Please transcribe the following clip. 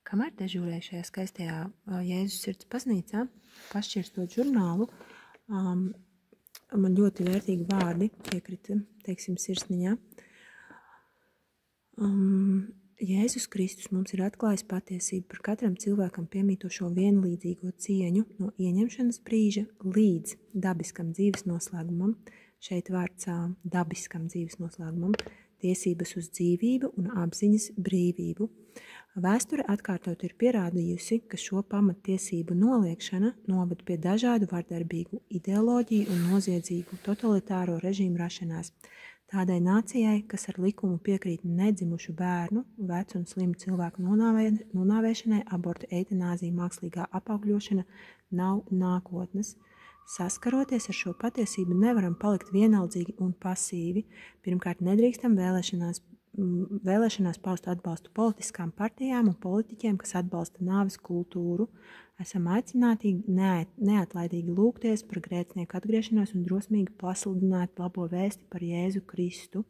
Kamēr dežūrēju šajā skaistajā Jēzus sirds baznīcā, pašķirstot žurnālu, man ļoti vērtīgi vārdi piekrita, sirsniņā. Jēzus Kristus mums ir atklājis patiesību par katram cilvēkam piemītošo vienlīdzīgo cieņu no ieņemšanas brīža līdz dabiskam dzīves noslēgumam, šeit vārds dabiskam dzīves noslēgumam, tiesības uz dzīvību un apziņas brīvību. Vēsture atkārtot ir pierādījusi, ka šo pamattiesību noliekšana noved pie dažādu vardarbīgu ideoloģiju un noziedzīgu totalitāro režīmu rašanās. Tādai nācijai, kas ar likumu piekrīt nedzimušu bērnu, vecu un slimu cilvēku nonāvēšanai, abortu, eitanāzija, mākslīgā apaugļošana nav nākotnes. Saskaroties ar šo patiesību, nevaram palikt vienaldzīgi un pasīvi. Pirmkārt, nedrīkstam vēlēšanās paust atbalstu politiskām partijām un politiķiem, kas atbalsta nāves kultūru. Esam aicināti neatlaidīgi lūgties par grēcinieku atgriešanos un drosmīgi pasludināt labo vēsti par Jēzu Kristu.